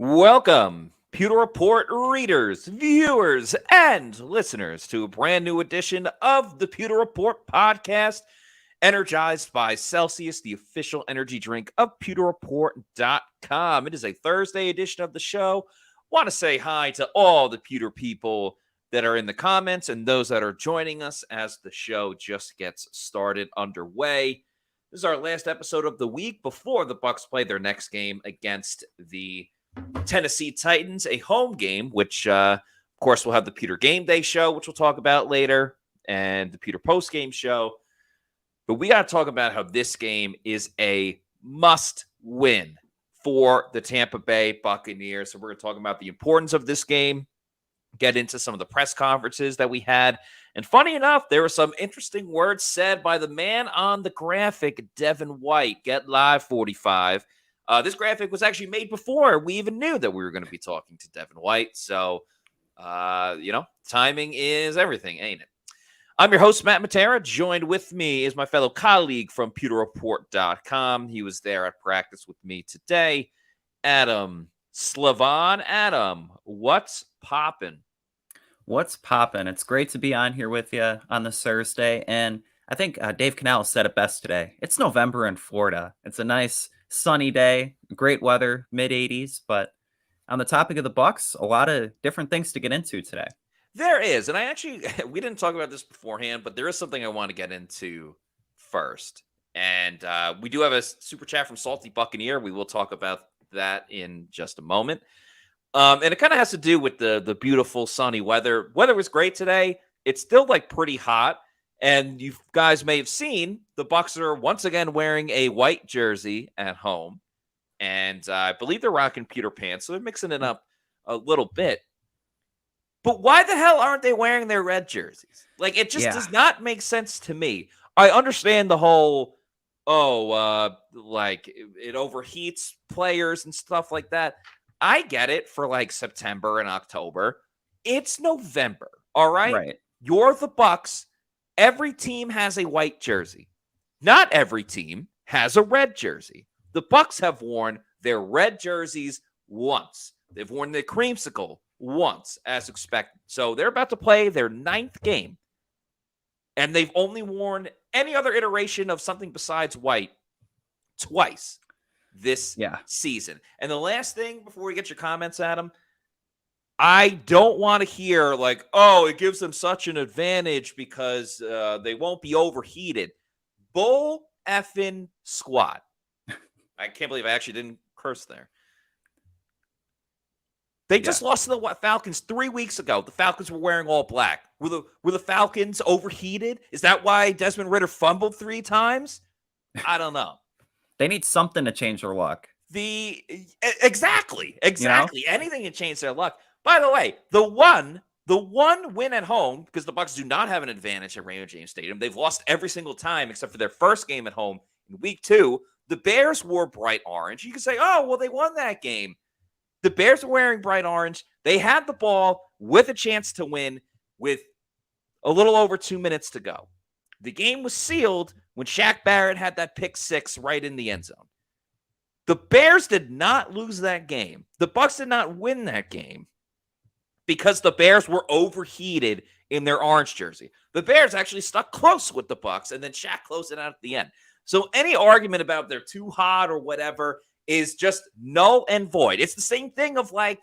Welcome, Pewter Report readers, viewers, and listeners to a brand new edition of the Pewter Report podcast, energized by Celsius, the official energy drink of pewterreport.com. It is a Thursday edition of the show. Want to say hi to all the Pewter people that are in the comments and those that are joining us as the show just gets started underway. This is our last episode of the week before the Bucs play their next game against the Tennessee Titans, a home game, which, of course, we'll have the Pewter Game Day show, which we'll talk about later, and the Pewter Post Game show. But we got to talk about how this game is a must-win for the Tampa Bay Buccaneers. So we're going to talk about the importance of this game, get into some of the press conferences that we had. And funny enough, there were some interesting words said by the man on the graphic, Devin White, Get Live 45. This graphic was actually made before we even knew that we were going to be talking to Devin White. So, timing is everything, ain't it? I'm your host, Matt Matera. Joined with me is my fellow colleague from pewterreport.com. He was there at practice with me today, Adam Slavon. Adam, what's poppin'? What's poppin'? It's great to be on here with you on this Thursday. And I think Dave Cannell said it best today. It's November in Florida. It's a nice sunny day, great weather, mid-80s. But on the topic of the Bucs, a lot of different things to get into today. There is. And we didn't talk about this beforehand, but there is something I want to get into first. And we do have a super chat from Salty Buccaneer. We will talk about that in just a moment. And it kind of has to do with the beautiful sunny weather. Weather was great today. It's still pretty hot. And you guys may have seen the Bucs are once again wearing a white jersey at home. And I believe they're rocking Peter pants. So they're mixing it up a little bit. But why the hell aren't they wearing their red jerseys? It just does not make sense to me. I understand the whole, it overheats players and stuff like that. I get it for September and October. It's November, all right? Right. You're the Bucs. Every team has a white jersey. Not every team has a red jersey. The Bucs have worn their red jerseys once. They've worn the creamsicle once, as expected. So they're about to play their 9th game. And they've only worn any other iteration of something besides white twice this season. And the last thing before we get your comments, Adam, I don't want to hear it gives them such an advantage because they won't be overheated. Bull effing squat. I can't believe I actually didn't curse there. They just lost to the Falcons 3 weeks ago. The Falcons were wearing all black. Were the Falcons overheated? Is that why Desmond Ridder fumbled 3 times? I don't know. They need something to change their luck. Exactly. Anything to change their luck. By the way, the one win at home, because the Bucs do not have an advantage at Raymond James Stadium. They've lost every single time except for their first game at home in week 2. The Bears wore bright orange. You can say, they won that game. The Bears are wearing bright orange. They had the ball with a chance to win with a little over 2 minutes to go. The game was sealed when Shaq Barrett had that pick 6 right in the end zone. The Bears did not lose that game. The Bucs did not win that game because the Bears were overheated in their orange jersey. The Bears actually stuck close with the Bucs, and then Shaq closed it out at the end. So any argument about they're too hot or whatever is just null and void. It's the same thing of a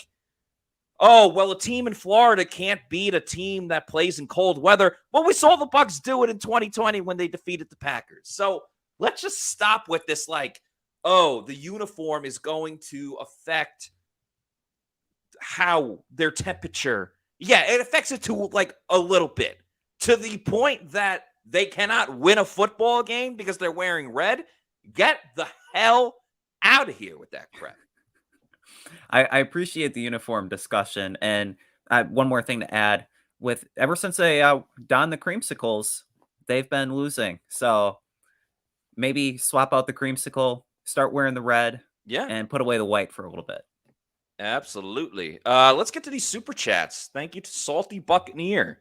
team in Florida can't beat a team that plays in cold weather. Well, we saw the Bucs do it in 2020 when they defeated the Packers. So let's just stop with this the uniform is going to affect how their temperature. Yeah, it affects it to a little bit. To the point that they cannot win a football game because they're wearing red. Get the hell out of here with that crap. I appreciate the uniform discussion. And one more thing to add. Ever since they donned the creamsicles, they've been losing. So maybe swap out the creamsicle, start wearing the red, and put away the white for a little bit. Absolutely. Let's get to these super chats. Thank you to Salty Buccaneer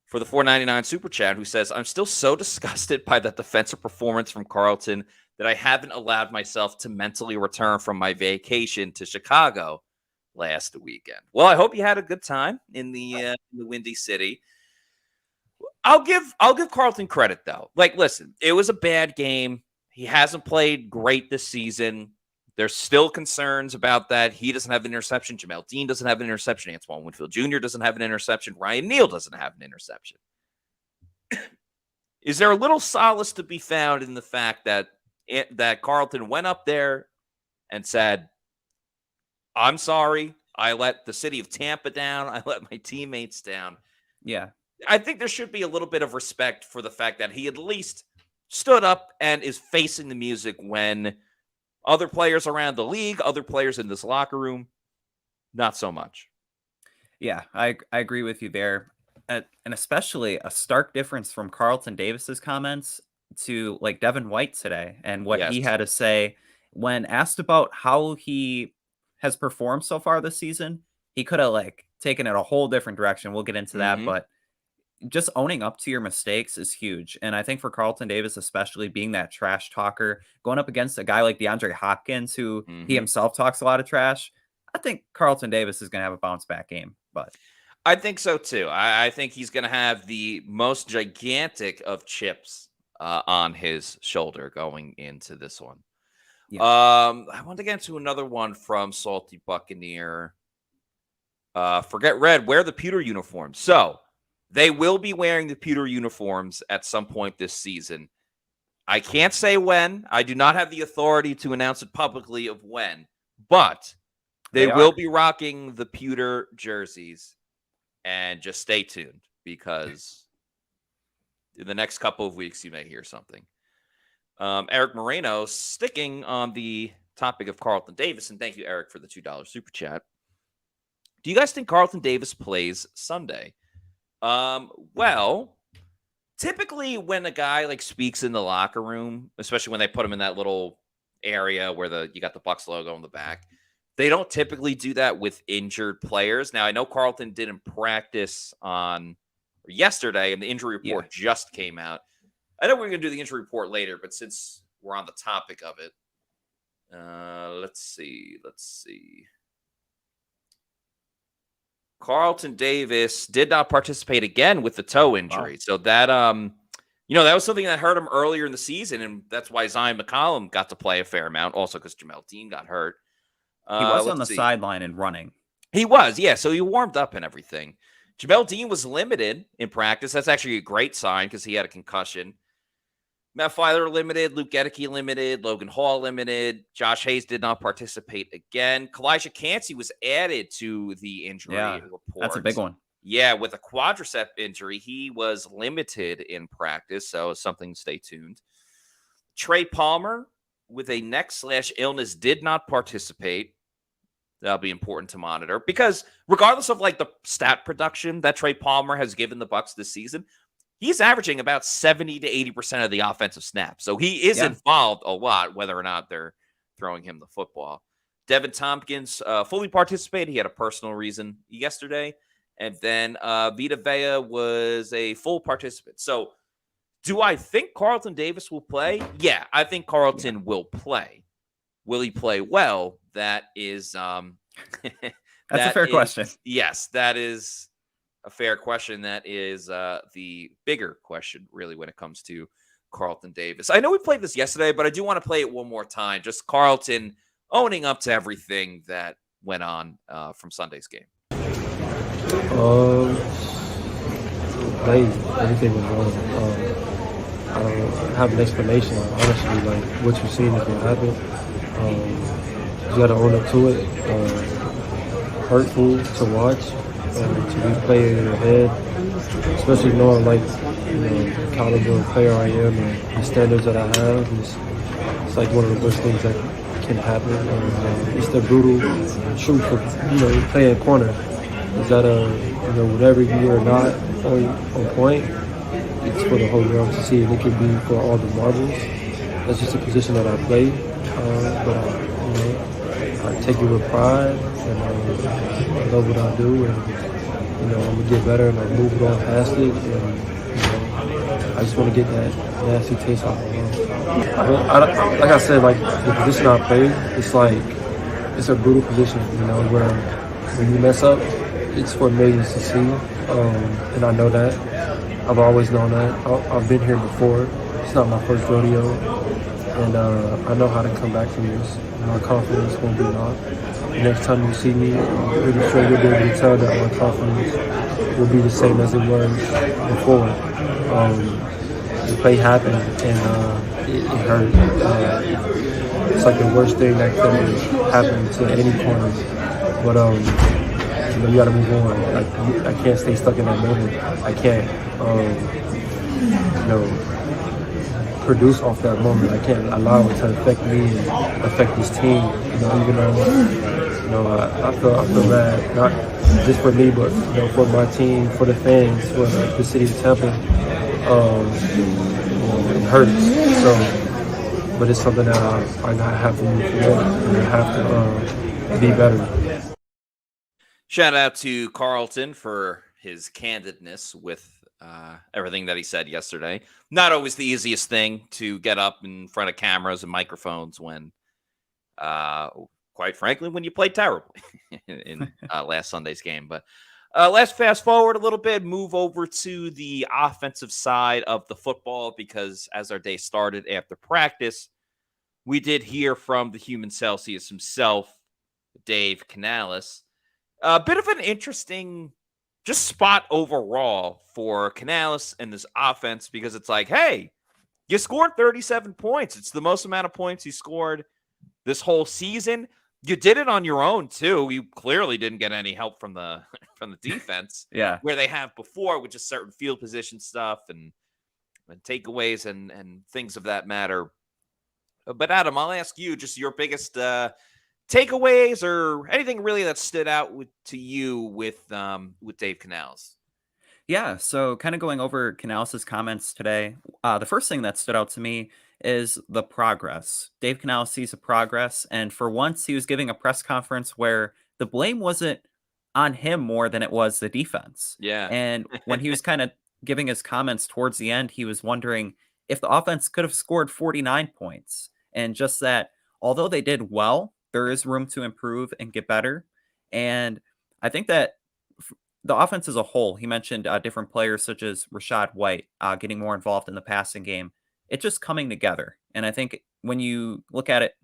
for the $4.99 super chat, who says, I'm still so disgusted by that defensive performance from Carlton that I haven't allowed myself to mentally return from my vacation to Chicago last weekend. Well, I hope you had a good time in the Windy City. I'll give Carlton credit though. Like, listen, it was a bad game. He hasn't played great this season. There's still concerns about that. He doesn't have an interception. Jamel Dean doesn't have an interception. Antoine Winfield Jr. doesn't have an interception. Ryan Neal doesn't have an interception. Is there a little solace to be found in the fact that Carlton went up there and said, I'm sorry, I let the city of Tampa down. I let my teammates down. Yeah. I think there should be a little bit of respect for the fact that he at least stood up and is facing the music when other players around the league, other players in this locker room, not so much. Yeah, I agree with you there. And especially a stark difference from Carlton Davis's comments to like Devin White today and what he had to say when asked about how he has performed so far this season. He could have like taken it a whole different direction. We'll get into that, but just owning up to your mistakes is huge. And I think for Carlton Davis, especially being that trash talker, going up against a guy like DeAndre Hopkins, who he himself talks a lot of trash, I think Carlton Davis is going to have a bounce back game. But I think so too. I think he's going to have the most gigantic of chips on his shoulder going into this one. Yeah. I want to get into another one from Salty Buccaneer. Forget red, wear the pewter uniform. So they will be wearing the pewter uniforms at some point this season. I can't say when. I do not have the authority to announce it publicly of when, but they will be rocking the pewter jerseys. And just stay tuned because in the next couple of weeks, you may hear something. Eric Moreno, sticking on the topic of Carlton Davis, and thank you, Eric, for the $2 super chat. Do you guys think Carlton Davis plays Sunday? Well, typically when a guy like speaks in the locker room, especially when they put him in that little area where you got the Bucs logo in the back, they don't typically do that with injured players. Now, I know Carlton didn't practice on yesterday, and the injury report just came out. I know we're going to do the injury report later, but since we're on the topic of it, let's see. Carlton Davis did not participate again with the toe injury. Wow. So that, that was something that hurt him earlier in the season, and that's why Zion McCollum got to play a fair amount, also because Jamel Dean got hurt. He was on the sideline and running. He was, yeah. So he warmed up and everything. Jamel Dean was limited in practice. That's actually a great sign because he had a concussion. Matt Filer limited. Luke Gedeke limited. Logan Hall limited. Josh Hayes did not participate again. Kalijah Cansey was added to the injury report. That's a big one. Yeah, with a quadricep injury, he was limited in practice, so something to stay tuned. Trey Palmer with a neck/illness did not participate. That'll be important to monitor because regardless of like the stat production that Trey Palmer has given the Bucs this season, he's averaging about 70 to 80% of the offensive snaps. So he is involved a lot, whether or not they're throwing him the football. Devin Tompkins fully participated. He had a personal reason yesterday. And then Vita Vea was a full participant. So do I think Carlton Davis will play? Yeah, I think Carlton will play. Will he play well? That is that's a fair question. Yes, that is a fair question. That is the bigger question, really, when it comes to Carlton Davis. I know we played this yesterday, but I do want to play it one more time. Just Carlton owning up to everything that went on from Sunday's game. Everything was wrong. I don't have an explanation. Honestly, like what you're seeing is what happened. You got to own up to it. Hurtful to watch, to replay it in your head, especially knowing the caliber of player I am and the standards that I have. It's like one of the worst things that can happen. It's the brutal truth of playing corner. Is that whatever you are not on point, it's for the whole world to see, and it could be for all the marbles. That's just a position that I play, but I take it with pride, and I love what I do, and I'm gonna get better, and I'm moving on past it, and I just want to get that nasty taste off my mouth. Like I said, like the position I play, it's a brutal position, where when you mess up, it's for millions to see, and I know that. I've always known that. I've been here before. It's not my first rodeo, and I know how to come back from this. My confidence won't be knocked. Next time you see me, I'm pretty sure you'll be able to tell that my confidence will be the same as it was before. The play happened, and it hurt. It's like the worst thing that could have happened to any corner. But you got to move on. Like, I can't stay stuck in that moment. I can't, produce off that moment. I can't allow it to affect me and affect this team. Even though, I feel bad, not just for me, but for my team, for the fans, for the city of Tampa. It hurts. So, but it's something that I have to move forward, and I have to be better. Shout out to Carlton for his candidness with everything that he said yesterday. Not always the easiest thing to get up in front of cameras and microphones when, quite frankly, when you play terribly in last Sunday's game. But let's fast forward a little bit, move over to the offensive side of the football, because as our day started after practice, we did hear from the human Celsius himself, Dave Canales. A bit of an interesting just spot overall for Canales and this offense, because it's like, hey, you scored 37 points. It's the most amount of points he scored this whole season. You did it on your own too. You clearly didn't get any help from the defense. Yeah, where they have before, with just certain field position stuff and takeaways and things of that matter. But Adam, I'll ask you just your biggest takeaways or anything really that stood out to you with Dave Canales. Yeah, so kind of going over Canales' comments today, the first thing that stood out to me is the progress. Dave Canales sees a progress, and for once he was giving a press conference where the blame wasn't on him more than it was the defense. Yeah. And when he was kind of giving his comments towards the end, he was wondering if the offense could have scored 49 points, and just that although they did well, there is room to improve and get better. And I think that the offense as a whole, he mentioned different players such as Rashad White getting more involved in the passing game. It's just coming together. And I think when you look at it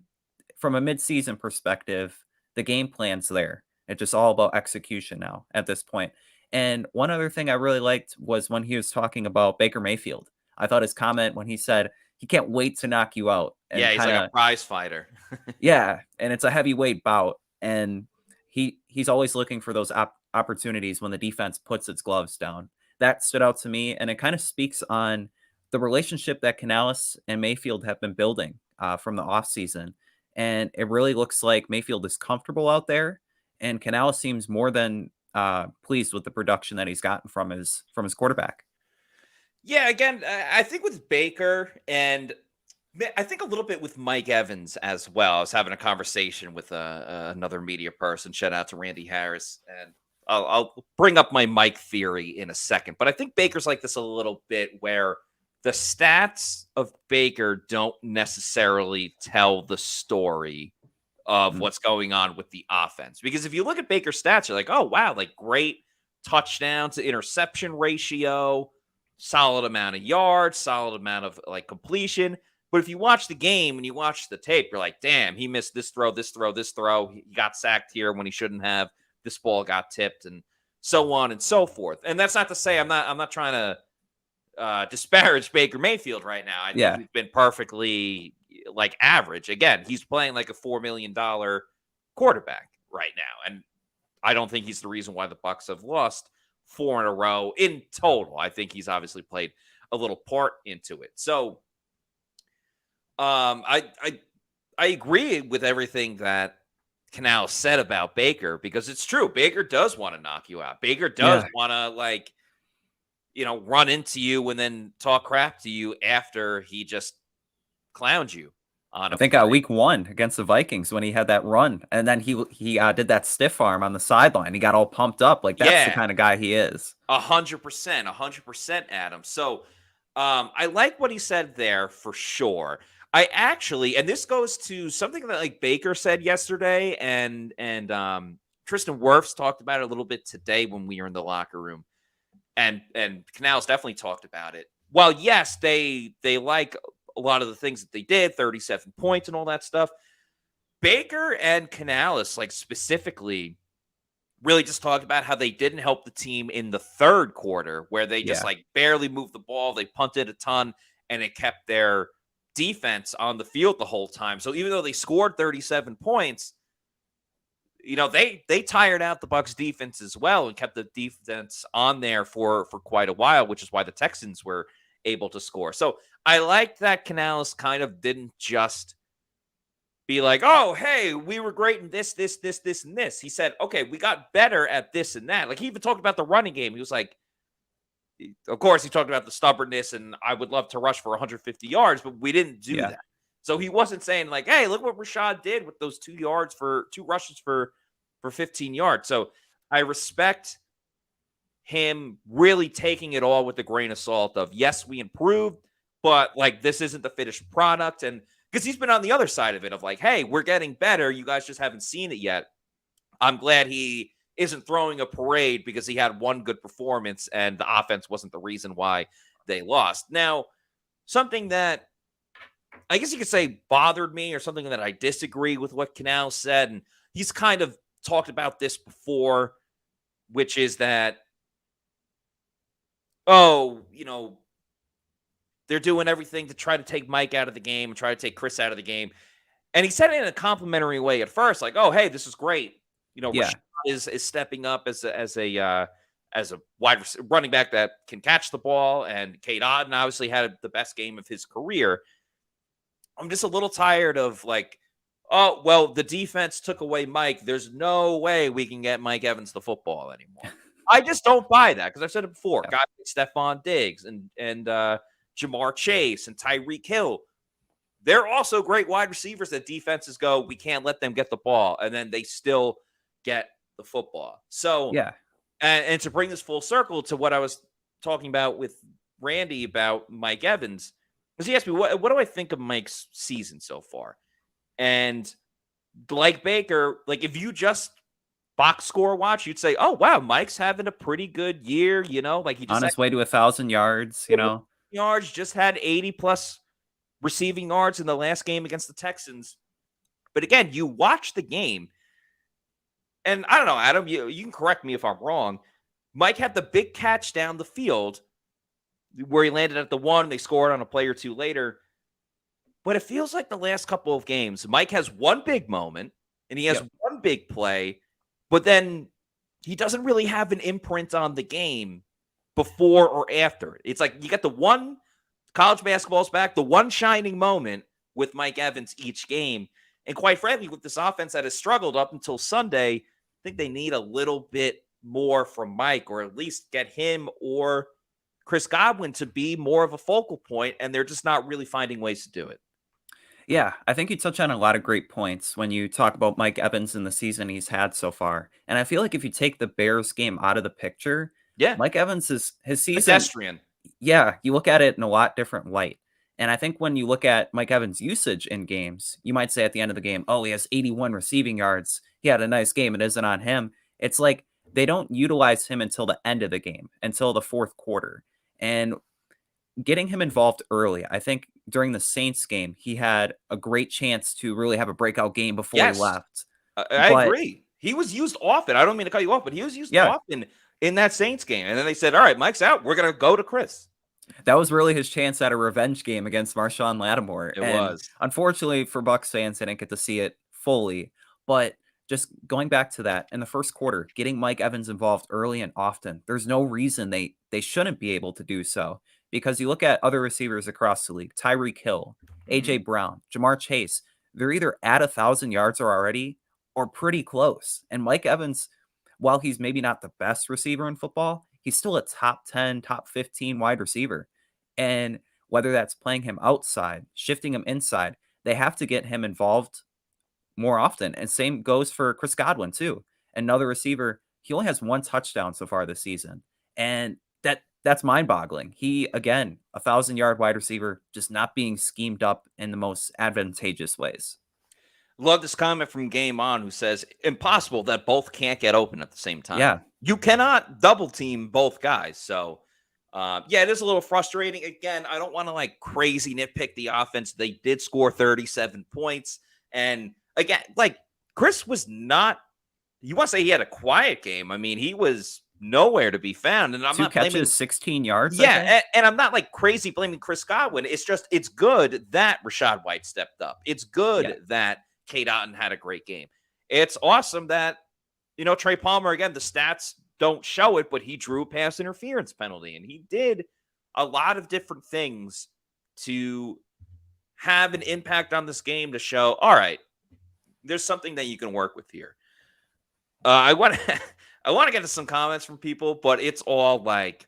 from a midseason perspective, the game plan's there. It's just all about execution now at this point. And one other thing I really liked was when he was talking about Baker Mayfield. I thought his comment when he said, he can't wait to knock you out. And yeah, he's like a prize fighter. Yeah, and it's a heavyweight bout. And he's always looking for those opportunities when the defense puts its gloves down. That stood out to me, and it kind of speaks on the relationship that Canales and Mayfield have been building from the offseason. And it really looks like Mayfield is comfortable out there, and Canales seems more than pleased with the production that he's gotten from his quarterback. Yeah, again, I think with Baker, and I think a little bit with Mike Evans as well. I was having a conversation with another media person. Shout out to Randy Harris. And I'll bring up my Mike theory in a second. But I think Baker's like this a little bit, where the stats of Baker don't necessarily tell the story of what's going on with the offense. Because if you look at Baker's stats, you're like, oh, wow, like great touchdown to interception ratio, solid amount of yards, solid amount of like completion. But if you watch the game and you watch the tape, you're like, damn, he missed this throw, this throw, this throw. He got sacked here when he shouldn't have. This ball got tipped, and so on and so forth. And that's not to say I'm not trying to disparage Baker Mayfield right now. I think he's been perfectly like average. Again, he's playing like a $4 million quarterback right now. And I don't think he's the reason why the Bucs have lost 4 in a row in total. I think he's obviously played a little part into it. So I agree with everything that Canales said about Baker, because it's true. Baker does want to knock you out. Baker does want to run into you and then talk crap to you after he just clowned you on. I think week 1 against the Vikings when he had that run, and then he did that stiff arm on the sideline. He got all pumped up. Like that's the kind of guy he is. 100%, Adam. So I like what he said there for sure. I actually, and this goes to something that like Baker said yesterday, and Tristan Wirfs talked about it a little bit today when we were in the locker room, and Canals definitely talked about it. While yes, they like a lot of the things that they did, 37 points and all that stuff. Baker and Canales, like specifically, really just talked about how they didn't help the team in the third quarter, where they just like barely moved the ball, they punted a ton, and it kept their defense on the field the whole time. So even though they scored 37 points, they tired out the Bucs defense as well and kept the defense on there for quite a while, which is why the Texans were able to score. So I liked that Canales kind of didn't just be like, oh, hey, we were great in this, and this. He said, okay, we got better at this and that. Like, he even talked about the running game. He was like, of course, he talked about the stubbornness, and I would love to rush for 150 yards, but we didn't do that. So he wasn't saying like, hey, look what Rashad did with those 2 rushes for 15 yards. So I respect him really taking it all with a grain of salt of, yes, we improved, but like, this isn't the finished product. And because he's been on the other side of it of like, hey, we're getting better. You guys just haven't seen it yet. I'm glad he isn't throwing a parade because he had one good performance and the offense wasn't the reason why they lost. Now, something that I guess you could say bothered me, or something that I disagree with what Canal said, and he's kind of talked about this before, which is that, they're doing everything to try to take Mike out of the game and try to take Chris out of the game. And he said it in a complimentary way at first, like, oh, hey, this is great. Rashad is stepping up as a wide running back that can catch the ball, and Cade Otton obviously had the best game of his career. I'm just a little tired of like, oh, well, the defense took away Mike. There's no way we can get Mike Evans the football anymore. I just don't buy that, because I've said it before. Guys like Stephon Diggs and Jamar Chase and Tyreek Hill, they're also great wide receivers that defenses go, we can't let them get the ball, and then they still get the football. So, and to bring this full circle to what I was talking about with Randy about Mike Evans, because he asked me, what do I think of Mike's season so far? And like Baker, like if you just box score watch, you'd say, oh, wow, Mike's having a pretty good year, like he just on his way to 1,000 yards, yards, just had 80 plus receiving yards in the last game against the Texans. But again, you watch the game, and I don't know, Adam, you can correct me if I'm wrong. Mike had the big catch down the field where he landed at the 1. They scored on a play or two later. But it feels like the last couple of games, Mike has one big moment and he has one big play, but then he doesn't really have an imprint on the game before or after. It's like you get the one, college basketball's back, the one shining moment with Mike Evans each game. And quite frankly, with this offense that has struggled up until Sunday, I think they need a little bit more from Mike, or at least get him or Chris Godwin to be more of a focal point, and they're just not really finding ways to do it. Yeah, I think you touch on a lot of great points when you talk about Mike Evans and the season he's had so far. And I feel like if you take the Bears game out of the picture, Mike Evans is his season. Pedestrian. Yeah, you look at it in a lot different light. And I think when you look at Mike Evans' usage in games, you might say at the end of the game, oh, he has 81 receiving yards. He had a nice game. It isn't on him. It's like they don't utilize him until the end of the game, until the fourth quarter. And getting him involved early, I think during the Saints game, he had a great chance to really have a breakout game before he left. I agree. He was used often. I don't mean to cut you off, but he was used often in that Saints game. And then they said, all right, Mike's out. We're going to go to Chris. That was really his chance at a revenge game against Marshawn Lattimore. It was. Unfortunately for Bucs fans, they didn't get to see it fully. But just going back to that, in the first quarter, getting Mike Evans involved early and often, there's no reason they shouldn't be able to do so. Because you look at other receivers across the league, Tyreek Hill, A.J. Brown, Jamar Chase, they're either at 1,000 yards already or pretty close. And Mike Evans, while he's maybe not the best receiver in football, he's still a top 10, top 15 wide receiver. And whether that's playing him outside, shifting him inside, they have to get him involved more often. And same goes for Chris Godwin, too. Another receiver, he only has 1 touchdown so far this season. And that's mind-boggling. He, again, 1,000-yard wide receiver, just not being schemed up in the most advantageous ways. Love this comment from Game On, who says, impossible that both can't get open at the same time. Yeah. You cannot double team both guys. So, yeah, it is a little frustrating. Again, I don't want to like crazy nitpick the offense. They did score 37 points. And again, like Chris was not, you want to say he had a quiet game. I mean, he was nowhere to be found. And I'm Two not catches, blaming, 16 yards. yeah, and I'm not like crazy blaming Chris Godwin. It's just, it's good that Rachaad White stepped up. It's good that Cade Otton had a great game. It's awesome that, you know, Trey Palmer, again, the stats don't show it, but he drew a pass interference penalty, and he did a lot of different things to have an impact on this game to show, all right, there's something that you can work with here. I want to get to some comments from people, but it's all like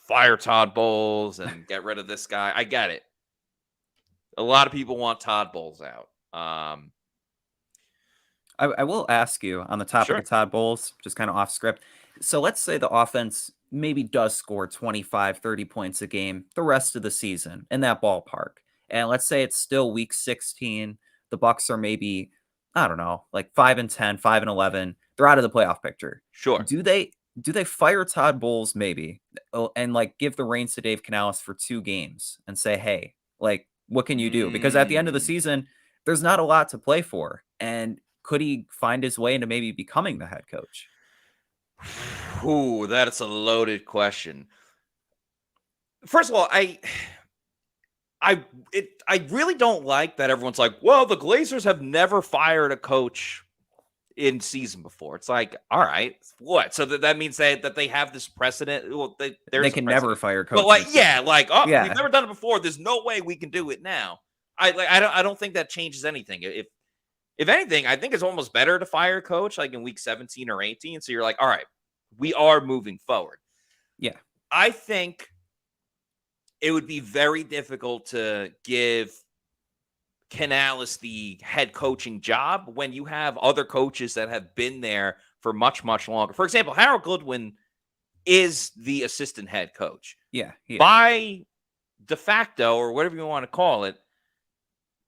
fire Todd Bowles and get rid of this guy. I get it. A lot of people want Todd Bowles out. I will ask you on the topic of Todd Bowles, just kind of off script. So let's say the offense maybe does score 25, 30 points a game the rest of the season in that ballpark. And let's say it's still week 16. The Bucs are maybe, I don't know, like 5-10, 5-11. They're out of the playoff picture. Sure. Do they fire Todd Bowles maybe and like give the reins to Dave Canales for 2 games and say, hey, like, what can you do? Because at the end of the season, there's not a lot to play for. And could he find his way into maybe becoming the head coach? Ooh, that's a loaded question. First of all, I really don't like that everyone's like, well, the Glazers have never fired a coach in season before. It's like, all right, what? So that means that they have this precedent. Well, they can never fire coaches. But like, yeah, like, oh, we've never done it before. There's no way we can do it now. I don't think that changes anything. If anything, I think it's almost better to fire a coach like in week 17 or 18. So you're like, all right, we are moving forward. Yeah. I think it would be very difficult to give Canales the head coaching job when you have other coaches that have been there for much, much longer. For example, Harold Goodwin is the assistant head coach. Yeah. By de facto, or whatever you want to call it,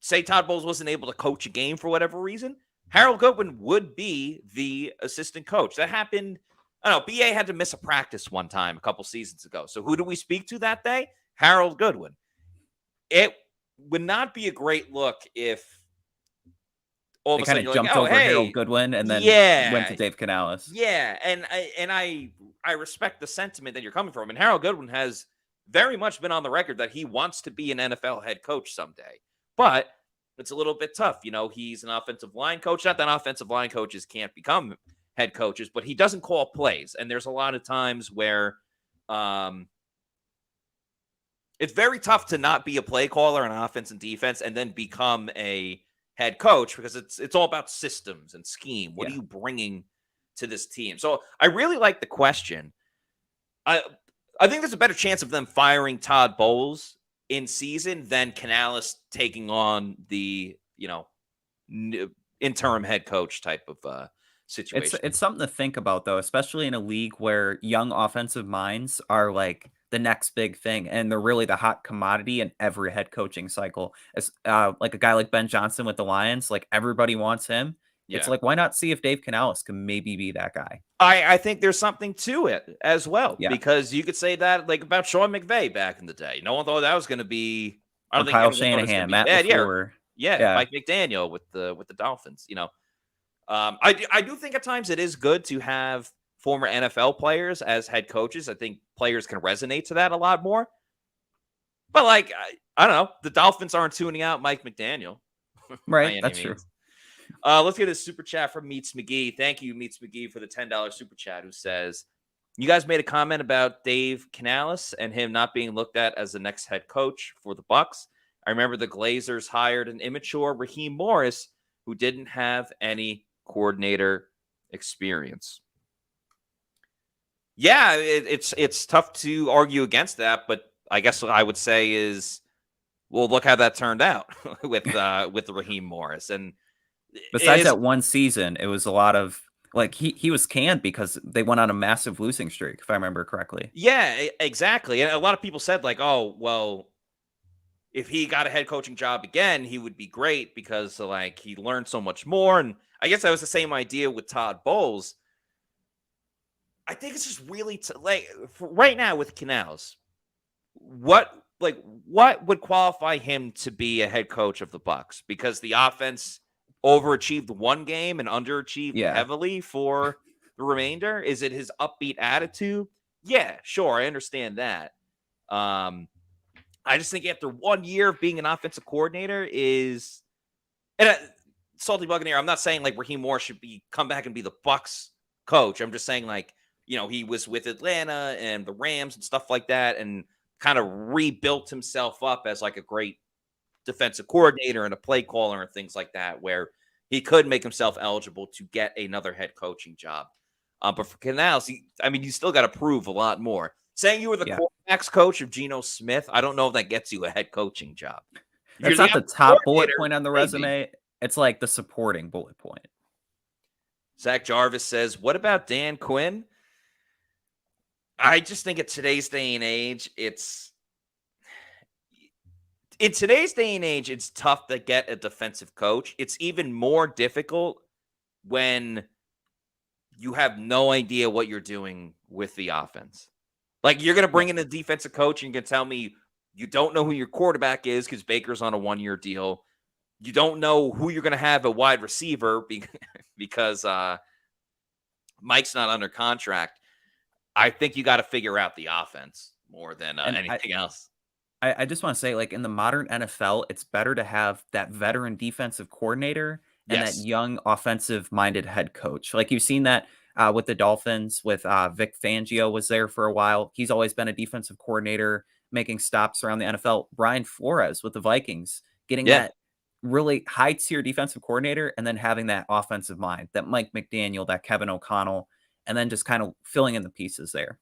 say Todd Bowles wasn't able to coach a game for whatever reason, Harold Goodwin would be the assistant coach. That happened. I don't know. BA had to miss a practice one time a couple seasons ago. So who do we speak to that day? Harold Goodwin. It would not be a great look if all of a sudden kind of jumped over Harold Goodwin and then went to Dave Canales. Yeah, and I respect the sentiment that you're coming from. And Harold Goodwin has very much been on the record that he wants to be an NFL head coach someday. But it's a little bit tough. You know, he's an offensive line coach. Not that offensive line coaches can't become head coaches, but he doesn't call plays. And there's a lot of times where it's very tough to not be a play caller on offense and defense and then become a head coach, because it's all about systems and scheme. What are you bringing to this team? So I really like the question. I think there's a better chance of them firing Todd Bowles in season than Canales taking on the, interim head coach type of situation. It's something to think about, though, especially in a league where young offensive minds are like the next big thing, and they're really the hot commodity in every head coaching cycle. As like a guy like Ben Johnson with the Lions, like everybody wants him. It's like, why not see if Dave Canales can maybe be that guy? I think there's something to it as well, because you could say that like about Sean McVay back in the day. No one thought that was going to be. I don't think Kyle Shanahan, Matt LaFleur. Mike McDaniel with the Dolphins. I do think at times it is good to have former NFL players as head coaches. I think players can resonate to that a lot more. But like, I don't know, the Dolphins aren't tuning out Mike McDaniel. Right, that's true. Let's get a super chat from Meets McGee. Thank you, Meets McGee, for the $10 super chat, who says, you guys made a comment about Dave Canales and him not being looked at as the next head coach for the Bucs. I remember the Glazers hired an immature Raheem Morris who didn't have any coordinator experience. Yeah, it's tough to argue against that, but I guess what I would say is, well, look how that turned out with Raheem Morris. And besides that one season, it was a lot of Like he was canned because they went on a massive losing streak, if I remember correctly. Yeah, exactly. And a lot of people said like, oh, well, if he got a head coaching job again, he would be great because like he learned so much more. And I guess that was the same idea with Todd Bowles. I think it's just really right now with Canals. What would qualify him to be a head coach of the Bucs? Because the offense overachieved one game and underachieved heavily for the remainder. Is it his upbeat attitude? Yeah, sure, I understand that. I just think after 1 year of being an offensive coordinator is, and Salty Buccaneer, I'm not saying like Raheem Morris should come back and be the Bucs coach. I'm just saying like, he was with Atlanta and the Rams and stuff like that, and kind of rebuilt himself up as like a great defensive coordinator and a play caller and things like that, where he could make himself eligible to get another head coaching job. But for Canals, you still got to prove a lot more. Saying you were the quarterbacks coach of Geno Smith, I don't know if that gets you a head coaching job. That's not the top bullet point on the resume. It's like the supporting bullet point. Zach Jarvis says, what about Dan Quinn? I just think at today's day and age, it's tough to get a defensive coach. It's even more difficult when you have no idea what you're doing with the offense. Like, you're going to bring in a defensive coach and you can tell me you don't know who your quarterback is because Baker's on a 1-year deal. You don't know who you're going to have a wide receiver because Mike's not under contract. I think you got to figure out the offense more than anything else. I just want to say, like, in the modern NFL, it's better to have that veteran defensive coordinator and that young offensive-minded head coach. Like, you've seen that with the Dolphins, with Vic Fangio was there for a while. He's always been a defensive coordinator, making stops around the NFL. Brian Flores with the Vikings, getting that really high-tier defensive coordinator and then having that offensive mind, that Mike McDaniel, that Kevin O'Connell, and then just kind of filling in the pieces there.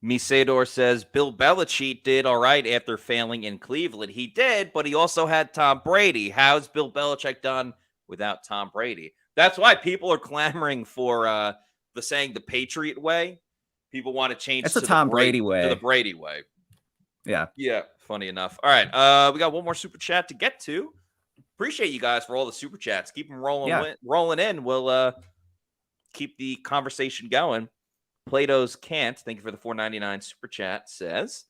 Misador says Bill Belichick did all right after failing in Cleveland. He did, but he also had Tom Brady. How's Bill Belichick done without Tom Brady? That's why people are clamoring for the saying the Patriot way. People want to change it to the Brady way. To the Brady way. Yeah. Yeah. Funny enough. All right. We got one more super chat to get to. Appreciate you guys for all the super chats. Keep them rolling in. We'll keep the conversation going. Plato's Can't, thank you for the $4.99 super chat, says,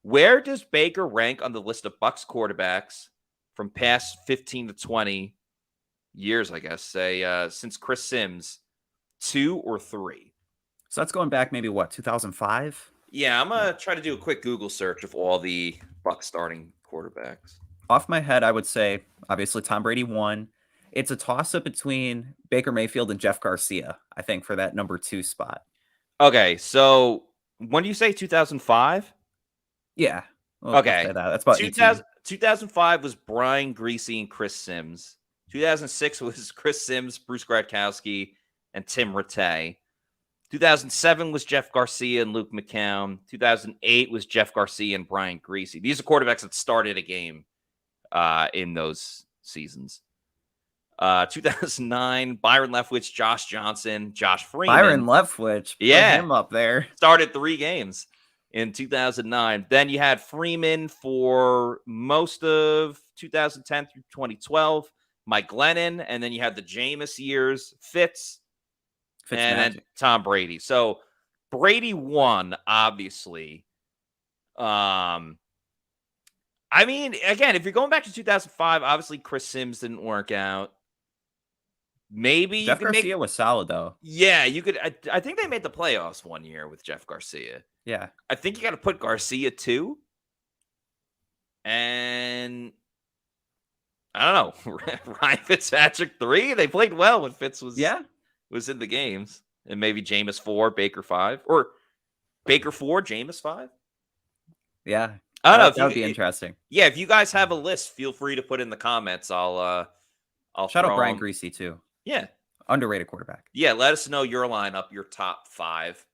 where does Baker rank on the list of Bucs quarterbacks from past 15 to 20 years, I guess, say, since Chris Sims, 2 or 3? So that's going back maybe, 2005? Yeah, I'm going to try to do a quick Google search of all the Bucs starting quarterbacks. Off my head, I would say, obviously, Tom Brady 1. It's a toss-up between Baker Mayfield and Jeff Garcia, I think, for that number 2 spot. Okay, so when do you say 2005? Yeah. Okay. That's about 2005 was Brian Griese and Chris Sims. 2006 was Chris Sims, Bruce Gradkowski, and Tim Rattay. 2007 was Jeff Garcia and Luke McCown. 2008 was Jeff Garcia and Brian Griese. These are quarterbacks that started a game in those seasons. 2009, Byron Leftwich, Josh Johnson, Josh Freeman. Byron Leftwich, put him up there. Started 3 games in 2009. Then you had Freeman for most of 2010 through 2012, Mike Glennon, and then you had the Jameis years, Fitz and then Tom Brady. So Brady won, obviously. Again, if you're going back to 2005, obviously Chris Sims didn't work out. Maybe Jeff Garcia was solid though. Yeah, you could. I think they made the playoffs 1 year with Jeff Garcia. Yeah, I think you got to put Garcia 2, and I don't know, Ryan Fitzpatrick 3. They played well when Fitz was in the games, and maybe Jameis 4, Baker 5, or Baker 4, Jameis 5. Yeah, I don't know. That would be interesting. Yeah, if you guys have a list, feel free to put in the comments. I'll shout out Brian Griese too. Yeah. Underrated quarterback. Yeah, let us know your lineup, your top 5.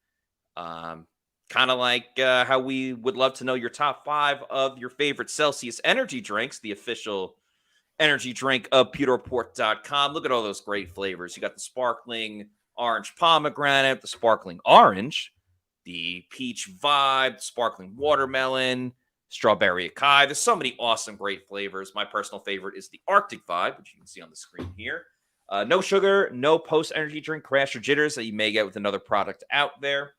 Kind of like how we would love to know your top 5 of your favorite Celsius energy drinks, the official energy drink of pewterreport.com. Look at all those great flavors. You got the sparkling orange pomegranate, the sparkling orange, the peach vibe, the sparkling watermelon, strawberry acai. There's so many awesome, great flavors. My personal favorite is the Arctic vibe, which you can see on the screen here. No sugar, no post-energy drink crash or jitters that you may get with another product out there.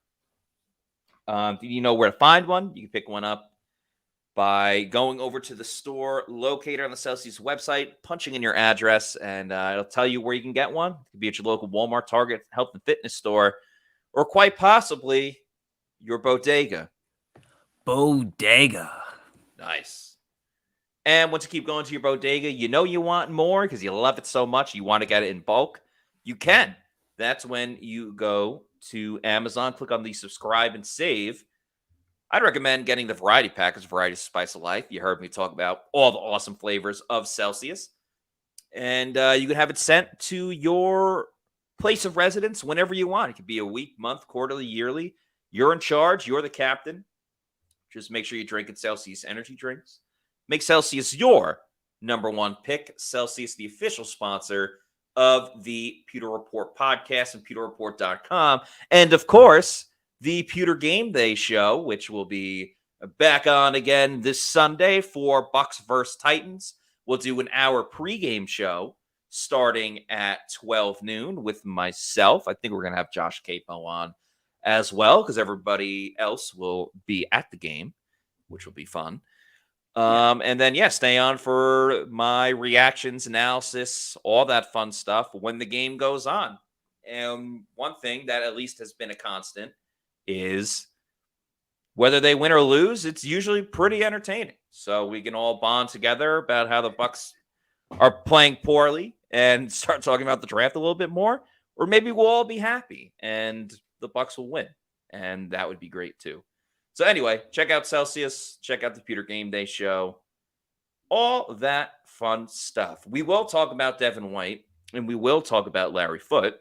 Do you know where to find one? You can pick one up by going over to the store located on the Celsius website, punching in your address, and it'll tell you where you can get one. It could be at your local Walmart, Target, health and fitness store, or quite possibly your bodega. Bodega. Nice. And once you keep going to your bodega, you know you want more because you love it so much. You want to get it in bulk. You can. That's when you go to Amazon, click on the subscribe and save. I'd recommend getting the variety pack. It's Variety Spice of Life. You heard me talk about all the awesome flavors of Celsius. And you can have it sent to your place of residence whenever you want. It could be a week, month, quarterly, yearly. You're in charge. You're the captain. Just make sure you drink at Celsius energy drinks. Make Celsius your number one pick. Celsius, the official sponsor of the Pewter Report podcast and pewterreport.com. And, of course, the Pewter Game Day show, which will be back on again this Sunday for Bucs vs. Titans. We'll do an hour pregame show starting at 12 noon with myself. I think we're going to have Josh Capo on as well because everybody else will be at the game, which will be fun. And then, stay on for my reactions, analysis, all that fun stuff when the game goes on. And one thing that at least has been a constant is whether they win or lose, it's usually pretty entertaining. So we can all bond together about how the Bucs are playing poorly and start talking about the draft a little bit more. Or maybe we'll all be happy and the Bucs will win. And that would be great too. So anyway, check out Celsius, check out the Pewter Game Day show, all that fun stuff. We will talk about Devin White, and we will talk about Larry Foote,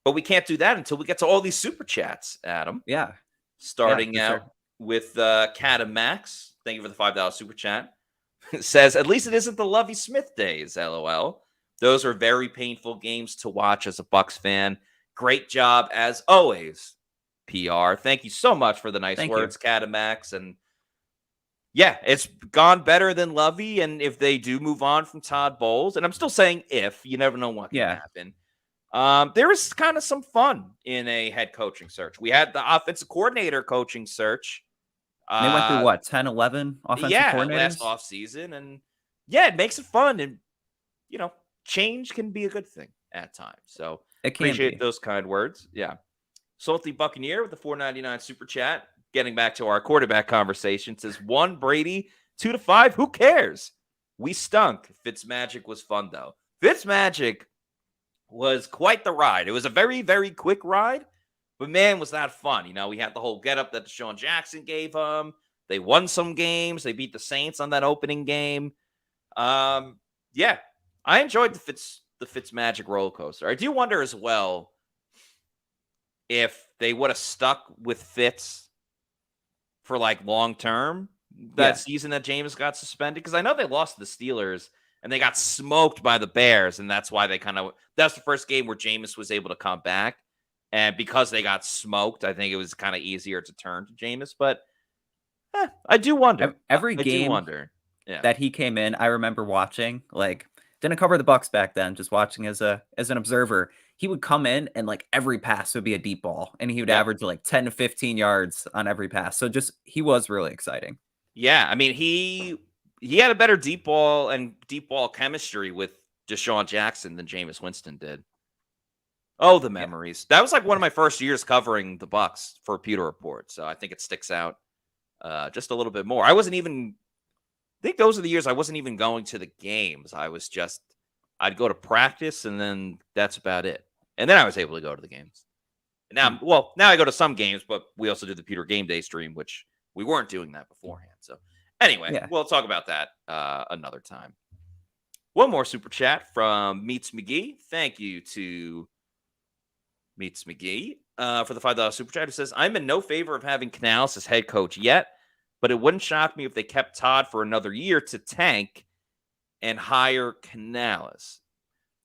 but we can't do that until we get to all these super chats, Adam. Yeah. Starting out with Cat and Max. Thank you for the $5 super chat. It says, at least it isn't the Lovie Smith days, LOL. Those are very painful games to watch as a Bucs fan. Great job as always. PR. Thank you so much for the nice words, Catamax. And it's gone better than Lovey. And if they do move on from Todd Bowles, and I'm still saying if, you never know what can happen. There is kind of some fun in a head coaching search. We had the offensive coordinator coaching search. They went through what, 10, 11 offensive coordinators? Last offseason. And it makes it fun. And, change can be a good thing at times. So appreciate those kind words. Yeah. Salty Buccaneer with the $4.99 super chat. Getting back to our quarterback conversation, says 1 Brady, 2 to 5. Who cares? We stunk. Fitzmagic was fun though. Fitzmagic was quite the ride. It was a very, very quick ride, but man, was that fun. We had the whole getup that Deshaun Jackson gave him. They won some games. They beat the Saints on that opening game. I enjoyed the Fitzmagic roller coaster. I do wonder as well if they would have stuck with Fitz for long term that season that Jameis got suspended. Because I know they lost to the Steelers and they got smoked by the Bears. And that's why that's the first game where Jameis was able to come back. And because they got smoked, I think it was kind of easier to turn to Jameis. But I do wonder. Every game that he came in, I remember watching, didn't cover the Bucs back then, just watching as an observer. He would come in and every pass would be a deep ball, and he would average 10 to 15 yards on every pass. So he was really exciting. Yeah, I mean he had a better deep ball chemistry with Deshaun Jackson than Jameis Winston did. Oh, the memories! That was one of my first years covering the Bucs for Pewter Report, so I think it sticks out just a little bit more. I think those are the years I wasn't even going to the games. I'd go to practice, and then that's about it. And then I was able to go to the games. Now I go to some games, but we also do the Pewter Game Day stream, which we weren't doing that beforehand. So anyway, we'll talk about that another time. One more super chat from Meets McGee. Thank you to Meets McGee for the $5 super chat. Who says, I'm in no favor of having Canales as head coach yet, but it wouldn't shock me if they kept Todd for another year to tank and hire Canales.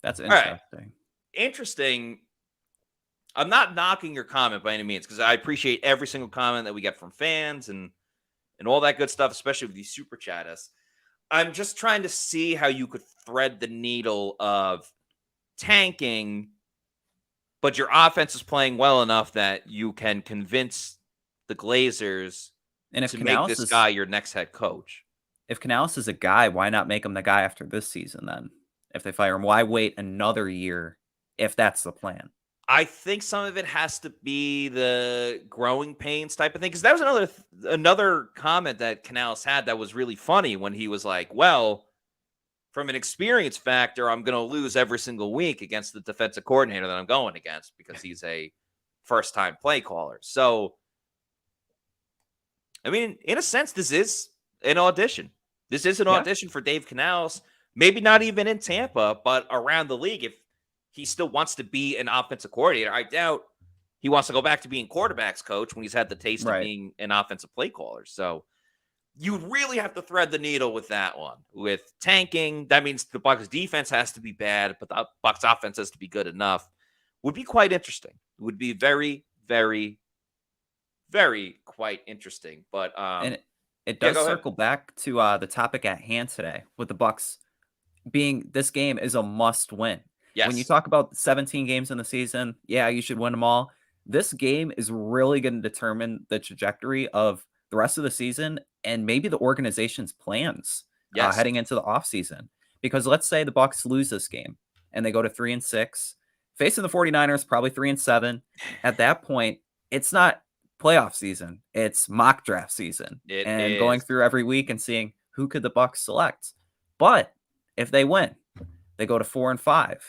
That's All right. interesting. Interesting. I'm not knocking your comment by any means because I appreciate every single comment that we get from fans and all that good stuff, especially with these super chatters. I'm just trying to see how you could thread the needle of tanking, but your offense is playing well enough that you can convince the Glazers And if to make this guy your next head coach. If Canales is a guy, why not make him the guy after this season then? If they fire him, why wait another year if that's the plan? I think some of it has to be the growing pains type of thing. Because that was another comment that Canales had that was really funny when he was like, well, from an experience factor, I'm going to lose every single week against the defensive coordinator that I'm going against because he's a first-time play caller. So, I mean, in a sense, this is an audition. This is an audition for Dave Canales. Maybe not even in Tampa, but around the league. If he still wants to be an offensive coordinator, I doubt he wants to go back to being quarterbacks coach when he's had the taste of being an offensive play caller. So you really have to thread the needle with that one. With tanking, that means the Bucs defense has to be bad, but the Bucs offense has to be good enough. Would be quite interesting. Would be very, very, very quite interesting. But and it does circle back to the topic at hand today with the Bucs being this game is a must win. Yes. When you talk about 17 games in the season, yeah, you should win them all. This game is really going to determine the trajectory of the rest of the season and maybe the organization's plans heading into the offseason. Because let's say the Bucs lose this game and they go to 3-6, facing the 49ers, probably 3-7. At that point, it's not playoff season. It's mock draft season. Going through every week and seeing who could the Bucs select. But if they win, they go to 4-5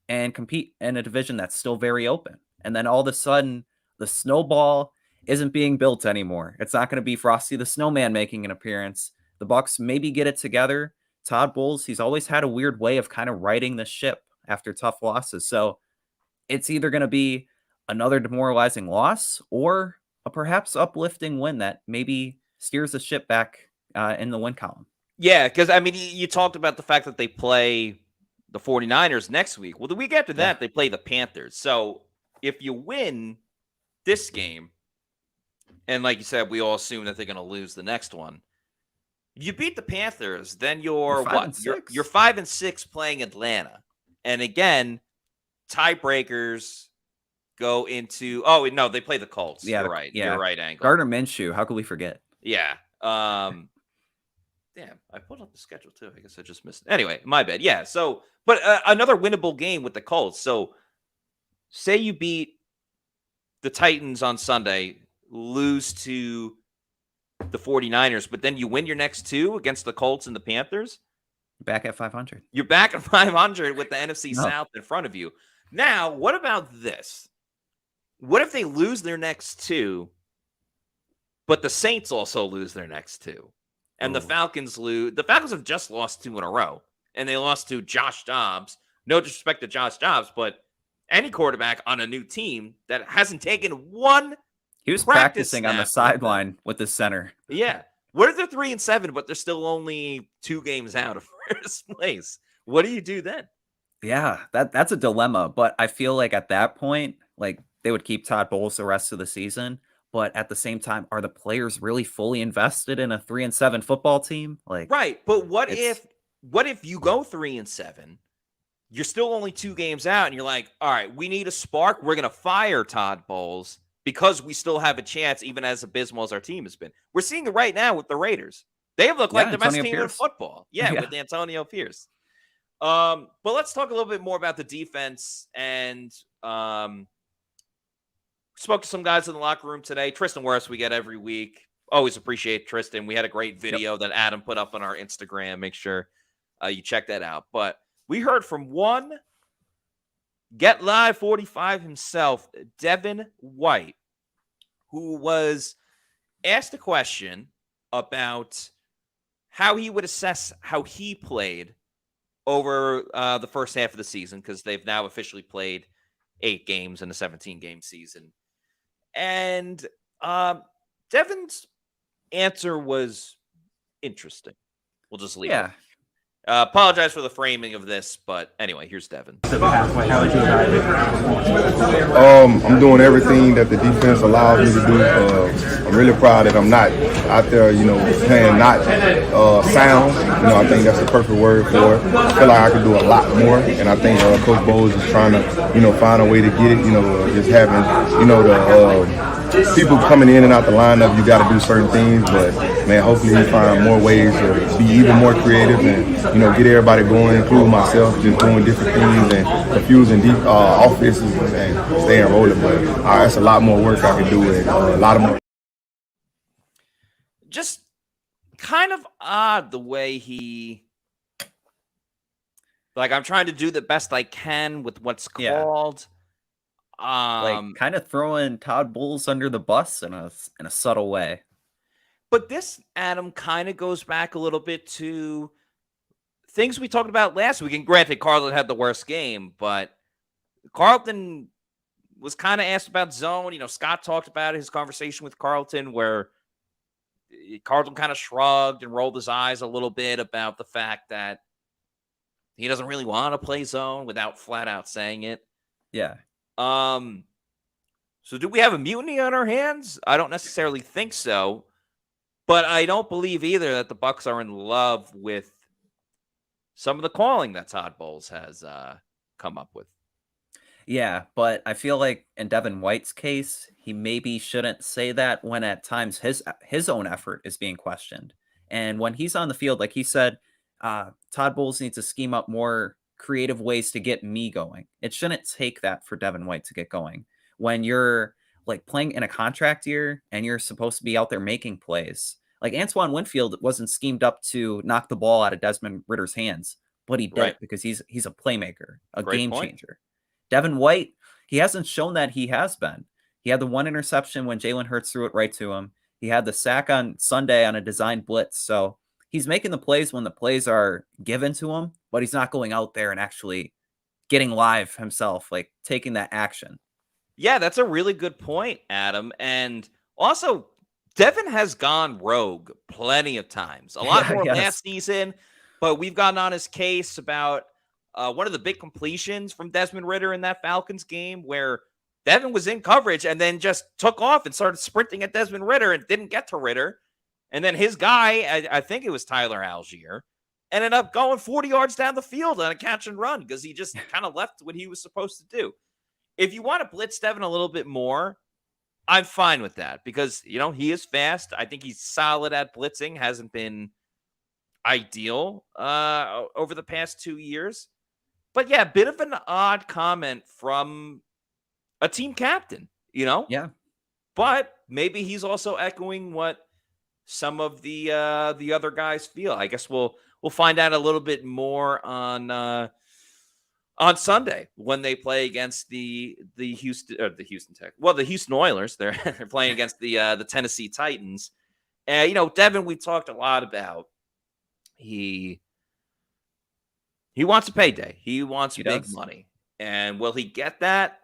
and compete in a division that's still very open. And then all of a sudden, the snowball isn't being built anymore. It's not going to be Frosty the Snowman making an appearance. The Bucs maybe get it together. Todd Bowles, he's always had a weird way of kind of righting the ship after tough losses. So it's either going to be another demoralizing loss or a perhaps uplifting win that maybe steers the ship back in the win column. Yeah, because, I mean, you talked about the fact that they play the 49ers next week. Well, the week after that, they play the Panthers. So if you win this game, and like you said, we all assume that they're going to lose the next one. If you beat the Panthers, then you're what? You're 5-6 playing Atlanta. And again, tiebreakers go into... Oh, no, they play the Colts. Yeah, you're right. Yeah. You're right, Angle. Gardner Minshew. How could we forget? Yeah. Damn, I put up the schedule too. I guess I just missed it. Anyway, my bad. Yeah, so, but another winnable game with the Colts. So, say you beat the Titans on Sunday, lose to the 49ers, but then you win your next two against the Colts and the Panthers. Back at 500. You're back at 500 with the NFC South in front of you. Now, what about this? What if they lose their next two, but the Saints also lose their next two? And the Falcons lose. The Falcons have just lost two in a row, and they lost to Josh Dobbs. No disrespect to Josh Dobbs, but any quarterback on a new team that hasn't taken one. He was practicing on the sideline with the center. Yeah. What if they're 3-7, but they're still only 2 games out of first place? What do you do then? Yeah, that's a dilemma. But I feel like at that point, like they would keep Todd Bowles the rest of the season. But at the same time, are the players really fully invested in a 3-7 football team? Like, right. But what if you go 3-7, you're still only 2 games out, and you're like, all right, we need a spark. We're going to fire Todd Bowles because we still have a chance, even as abysmal as our team has been. We're seeing it right now with the Raiders. They have looked like the best team in football. Yeah, with Antonio Pierce. But let's talk a little bit more about the defense and spoke to some guys in the locker room today. Tristan Wirfs, we get every week. Always appreciate Tristan. We had a great video that Adam put up on our Instagram. Make sure you check that out. But we heard from one Get Live 45 himself, Devin White, who was asked a question about how he would assess how he played over the first half of the season, because they've now officially played 8 games in a 17-game season. And Devin's answer was interesting. We'll just leave it. Apologize for the framing of this, but anyway, here's Devin. I'm doing everything that the defense allows me to do. I'm really proud that I'm not out there, playing not sound. I think that's the perfect word for it. I feel like I can do a lot more, and I think Coach Bowles is trying to, find a way to get it. Just having, the people coming in and out the lineup, you got to do certain things, but man, hopefully we find more ways to be even more creative and, get everybody going, including myself, just doing different things and confusing deep offenses and staying rolling. But that's a lot more work I can do and a lot of more. Just kind of odd the way I'm trying to do the best I can with what's called. Kind of throwing Todd Bowles under the bus in a subtle way. But this, Adam, kind of goes back a little bit to things we talked about last week. And granted, Carlton had the worst game, but Carlton was kind of asked about zone. Scott talked about his conversation with Carlton where Carlton kind of shrugged and rolled his eyes a little bit about the fact that he doesn't really want to play zone without flat out saying it. Yeah. So do we have a mutiny on our hands? I don't necessarily think so. But I don't believe either that the Bucs are in love with some of the calling that Todd Bowles has come up with. Yeah, but I feel like in Devin White's case, he maybe shouldn't say that when at times his own effort is being questioned. And when he's on the field, like he said, Todd Bowles needs to scheme up more creative ways to get me going. It shouldn't take that for Devin White to get going. When you're playing in a contract year and you're supposed to be out there making plays. Like Antoine Winfield wasn't schemed up to knock the ball out of Desmond Ritter's hands, but he did because he's a playmaker, a game changer. Devin White, he hasn't shown that he has been. He had the one interception when Jalen Hurts threw it right to him. He had the sack on Sunday on a designed blitz. So he's making the plays when the plays are given to him, but he's not going out there and actually getting live himself, taking that action. Yeah, that's a really good point, Adam. And also, Devin has gone rogue plenty of times. A lot more last season, but we've gotten on his case about one of the big completions from Desmond Ridder in that Falcons game where Devin was in coverage and then just took off and started sprinting at Desmond Ridder and didn't get to Ridder. And then his guy, I think it was Tyler Algier, ended up going 40 yards down the field on a catch and run because he just kind of left what he was supposed to do. If you want to blitz Devin a little bit more, I'm fine with that because, he is fast. I think he's solid at blitzing. Hasn't been ideal over the past 2 years. But, yeah, a bit of an odd comment from a team captain, Yeah. But maybe he's also echoing what some of the other guys feel. I guess we'll find out a little bit more on Sunday when they play against the Houston Oilers. They're playing against the Tennessee Titans. And Devin, we talked a lot about he wants a payday. He wants big money. And will he get that?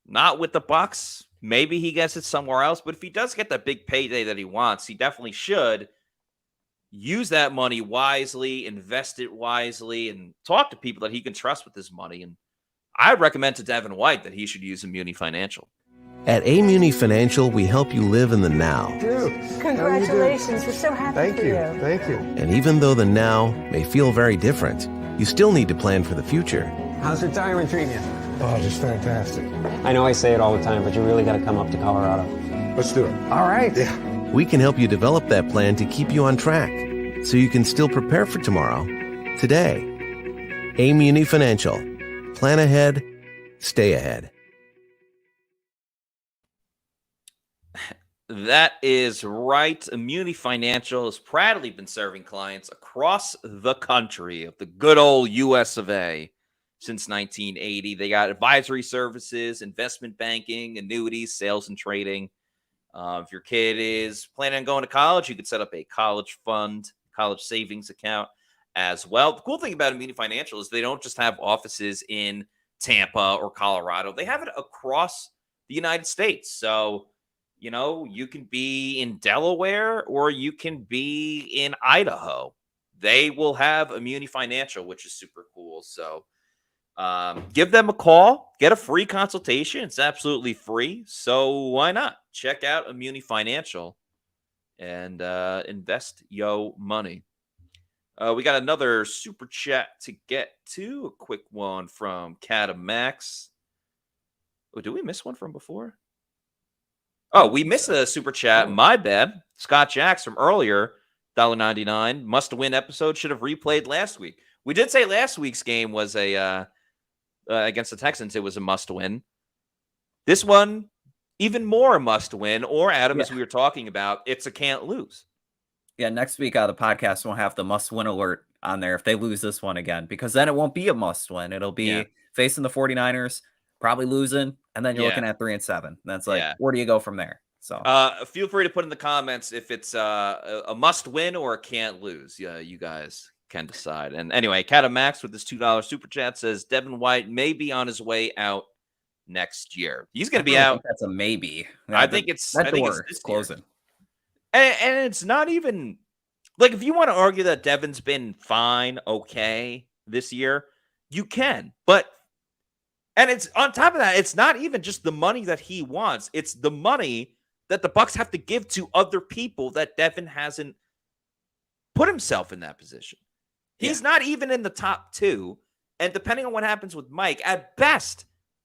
Not with the Bucs. Maybe he gets it somewhere else. But if he does get that big payday that he wants, he definitely should use that money wisely, invest it wisely, and talk to people that he can trust with his money. And I recommend to Devin White that he should use Muni Financial. At Muni Financial, we help you live in the now. Dude, congratulations. We're so happy for you. Thank you. And even though the now may feel very different, you still need to plan for the future. How's retirement treating you? Oh, just fantastic. I know I say it all the time, but you really got to come up to Colorado. Let's do it. All right. Yeah. We can help you develop that plan to keep you on track so you can still prepare for tomorrow, today. Muni Financial. Plan ahead, stay ahead. That is right. Muni Financial has proudly been serving clients across the country of the good old US of A since 1980. They got advisory services, investment banking, annuities, sales and trading. If your kid is planning on going to college, you could set up a college fund, college savings account as well. The cool thing about Muni Financial is they don't just have offices in Tampa or Colorado. They have it across the United States. So, you can be in Delaware or you can be in Idaho. they will have Immunity Financial, which is super cool. So give them a call, get a free consultation. It's absolutely free. So why not check out Immunity Financial and invest yo money. We got another super chat to get to. A quick one from Catamax. Oh, did we miss one from before? Oh, we missed a super chat. My bad. Scott Jacks from earlier, $1.99. Must-win episode. Should have replayed last week. We did say last week's game was a against the Texans. It was a must-win. This one, even more a must-win. Or Adam, as we were talking about, it's a can't lose. Yeah, next week the podcast won't have the must-win alert on there if they lose this one again, because then it won't be a must-win. It'll be facing the 49ers, probably losing, and then you're looking at 3-7. That's like, where do you go from there? So feel free to put in the comments if it's a must-win or a can't lose. Yeah, you guys can decide. And anyway, Catamax with this $2 super chat says Devin White may be on his way out next year. He's going to be out. That's a maybe. I think it's closing. And it's not even like, if you want to argue that Devin's been fine, okay, this year, you can. And it's on top of that, it's not even just the money that he wants. It's the money that the Bucs have to give to other people that Devin hasn't put himself in that position. He's not even in the top 2. And depending on what happens with Mike, at best,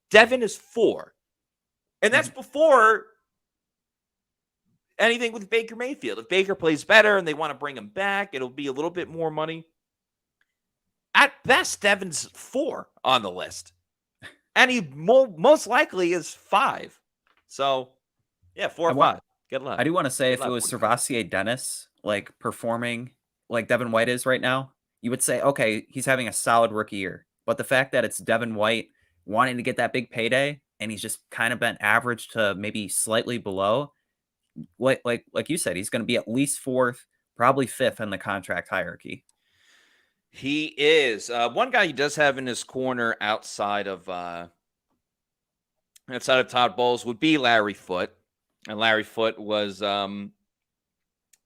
Devin is 4. And that's before anything with Baker Mayfield. If Baker plays better and they want to bring him back, it'll be a little bit more money. At best, Devin's 4 on the list. And he most likely is 5. So, 4 or 5. Good luck. I do want to say, if it was Servassier Dennis, like, performing like Devin White is right now, you would say, okay, he's having a solid rookie year. But the fact that it's Devin White wanting to get that big payday, and he's just kind of been average to maybe slightly below, like you said, he's going to be at least 4th, probably 5th in the contract hierarchy. He is. One guy he does have in his corner outside of Todd Bowles would be Larry Foote. And Larry Foote was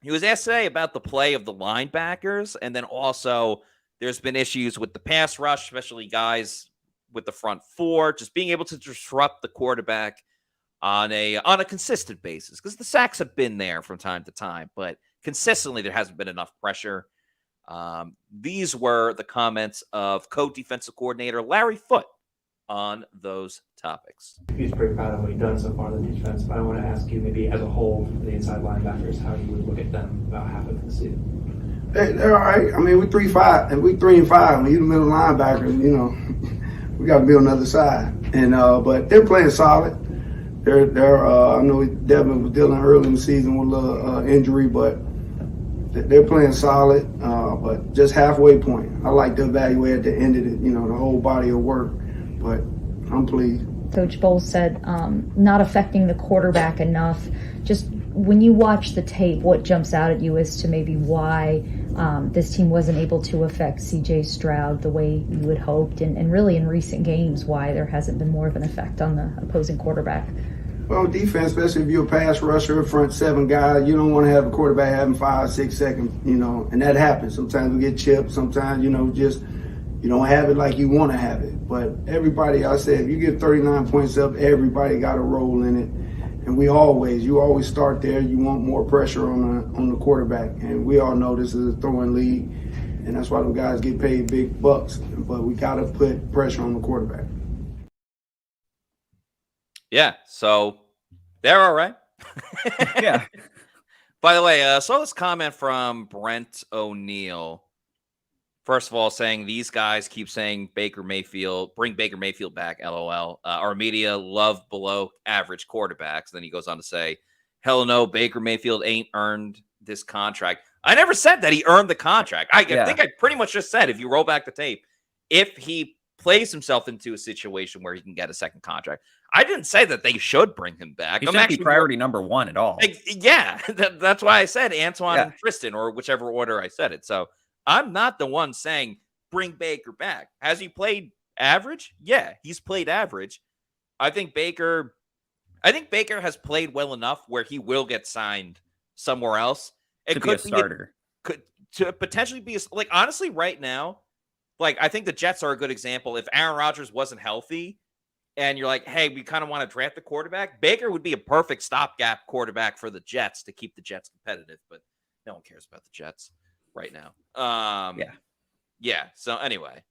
he was asked today about the play of the linebackers, and then also there's been issues with the pass rush, especially guys with the front 4, just being able to disrupt the quarterback on a consistent basis, because the sacks have been there from time to time, but consistently there hasn't been enough pressure. These were the comments of co-defensive coordinator Larry Foote on those topics. He's pretty proud of what he's done so far in the defense, but I want to ask you, maybe as a whole, for the inside linebackers, how you would look at them about half of the season. They're all right. I mean, we're 3-5, and we're 3-5. When you're the middle linebackers, you know, we got to be on the other side. And but they're playing solid. They're I know Devin was dealing early in the season with a little injury, but they're playing solid. But just halfway point. I like to evaluate at the end of it, you know, the whole body of work. But I'm pleased. Coach Bowles said not affecting the quarterback enough. Just when you watch the tape, what jumps out at you as to maybe why this team wasn't able to affect C.J. Stroud the way you had hoped, and really in recent games, why there hasn't been more of an effect on the opposing quarterback? Well, defense, especially if you're a pass rusher, front 7 guy, you don't want to have a quarterback having 5-6 seconds, you know, and that happens. Sometimes we get chipped. Sometimes, you know, just you don't have it like you want to have it. But everybody, I said, if you get 39 points up, everybody got a role in it. And you always start there. You want more pressure on the quarterback. And we all know this is a throwing league, and that's why the guys get paid big bucks. But we got to put pressure on the quarterback. Yeah, so they're all right. Yeah. By the way, I saw this comment from Brent O'Neill. First of all, saying these guys keep saying Baker Mayfield, bring Baker Mayfield back, LOL. Our media love below average quarterbacks. Then he goes on to say, hell no, Baker Mayfield ain't earned this contract. I never said that he earned the contract. I think I pretty much just said, if you roll back the tape, if he plays himself into a situation where he can get a second contract. I didn't say that they should bring him back. He shouldn't be priority number 1 at all. Yeah, that's why I said Antoine and Tristan, or whichever order I said it. So I'm not the one saying bring Baker back. Has he played average? Yeah, he's played average. I think Baker has played well enough where he will get signed somewhere else. It could be a starter. to potentially be like, honestly, right now, like, I think the Jets are a good example. If Aaron Rodgers wasn't healthy and you're like, hey, we kind of want to draft the quarterback, Baker would be a perfect stopgap quarterback for the Jets to keep the Jets competitive, but no one cares about the Jets right now. Yeah. So anyway.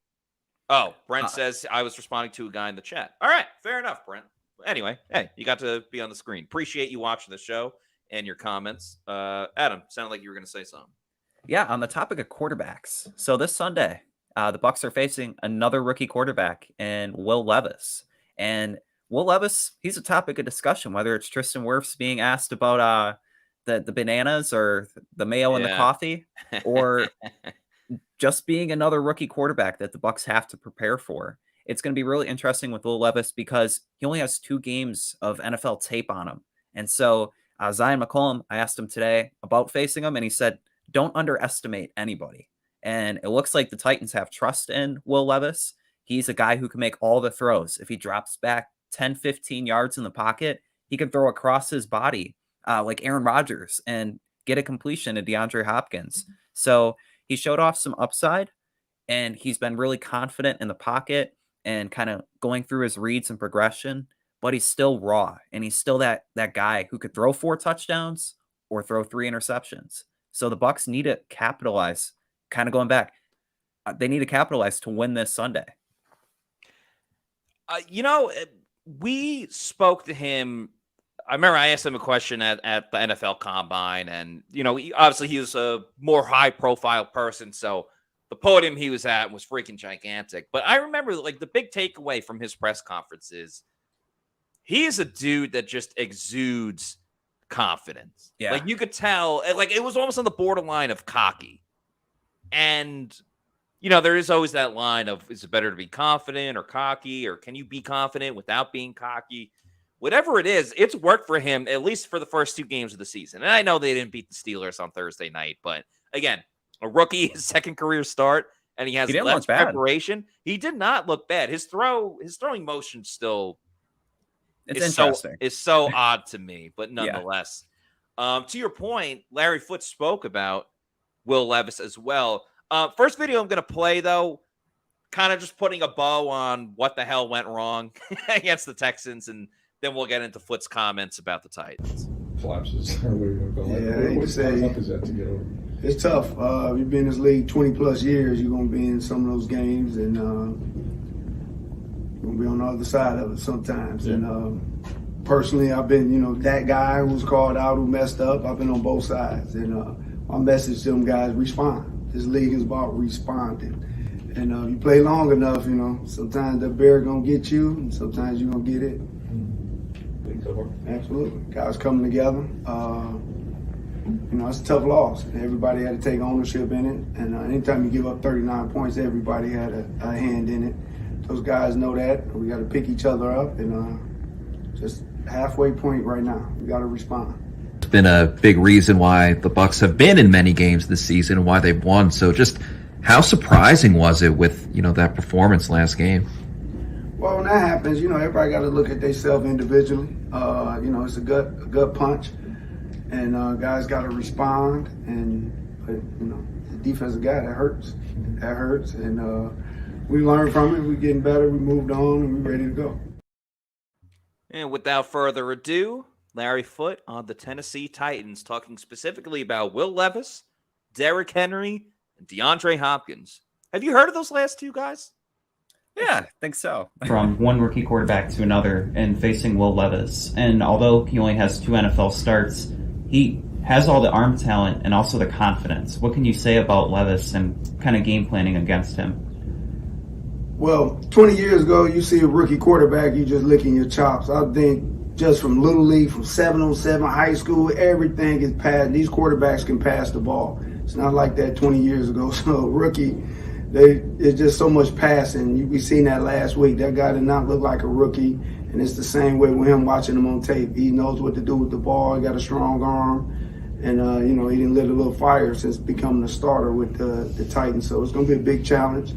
Oh, Brent says I was responding to a guy in the chat. All right. Fair enough, Brent. Anyway, hey, you got to be on the screen. Appreciate you watching the show and your comments. Adam, sounded like you were going to say something. Yeah, on the topic of quarterbacks. So this Sunday, the Bucs are facing another rookie quarterback in Will Levis. And Will Levis, he's a topic of discussion, whether it's Tristan Wirfs being asked about the bananas or the mayo in the coffee, or just being another rookie quarterback that the Bucs have to prepare for. It's going to be really interesting with Will Levis because he only has 2 games of NFL tape on him. And so Zion McCollum, I asked him today about facing him, and he said, don't underestimate anybody. And it looks like the Titans have trust in Will Levis. He's a guy who can make all the throws. If he drops back 10, 15 yards in the pocket, he can throw across his body like Aaron Rodgers and get a completion to DeAndre Hopkins. So he showed off some upside, and he's been really confident in the pocket and kind of going through his reads and progression, but he's still raw, and he's still that guy who could throw 4 touchdowns or throw 3 interceptions. So the Bucs need to capitalize, kind of going back. They need to capitalize to win this Sunday. We spoke to him. I remember I asked him a question at the NFL Combine, and, obviously he was a more high-profile person, so the podium he was at was freaking gigantic. But I remember, like, the big takeaway from his press conference is he is a dude that just exudes confidence. Yeah. Like, you could tell, like, it was almost on the borderline of cocky. And, there is always that line of, is it better to be confident or cocky, or can you be confident without being cocky? Whatever it is, it's worked for him, at least for the first 2 games of the season. And I know they didn't beat the Steelers on Thursday night, but again, a rookie, his second career start, and he has less preparation. He did not look bad. His throwing motion still is so odd to me, but nonetheless. To your point, Larry Foote spoke about Will Levis as well. First video I'm going to play, though, kind of just putting a bow on what the hell went wrong against the Texans, and then we'll get into Foote's comments about the Titans. Collapses. Yeah, what tough is that to get over? It's tough. You've been in this league 20-plus years. You're going to be in some of those games, and you're going to be on the other side of it sometimes. Yeah. And personally, I've been, that guy who was called out, who messed up. I've been on both sides. And my message to them guys, respond. This league is about responding. And you play long enough, sometimes the bear going to get you, and sometimes you're going to get it. Absolutely. Guys coming together. It's a tough loss. Everybody had to take ownership in it. And anytime you give up 39 points, everybody had a hand in it. Those guys know that. We got to pick each other up. And just halfway point right now. We got to respond. It's been a big reason why the Bucs have been in many games this season and why they've won. So just how surprising was it with, that performance last game? Well, when that happens, everybody got to look at themselves individually. It's a gut punch, and guys got to respond. And the defensive guy, that hurts. That hurts, and we learned from it. We're getting better. We moved on, and we're ready to go. And without further ado, Larry Foote on the Tennessee Titans, talking specifically about Will Levis, Derrick Henry, and DeAndre Hopkins. Have you heard of those last 2 guys? Yeah, I think so. From one rookie quarterback to another and facing Will Levis. And although he only has 2 NFL starts, he has all the arm talent and also the confidence. What can you say about Levis and kind of game planning against him? Well, 20 years ago, you see a rookie quarterback, you just licking your chops. I think just from Little League, from 7-on-7, high school, everything is passed. These quarterbacks can pass the ball. It's not like that 20 years ago. So rookie, it's just so much passing. We seen that last week. That guy did not look like a rookie, and it's the same way with him watching him on tape. He knows what to do with the ball. He got a strong arm, and he didn't lit a little fire since becoming a starter with the Titans. So it's going to be a big challenge,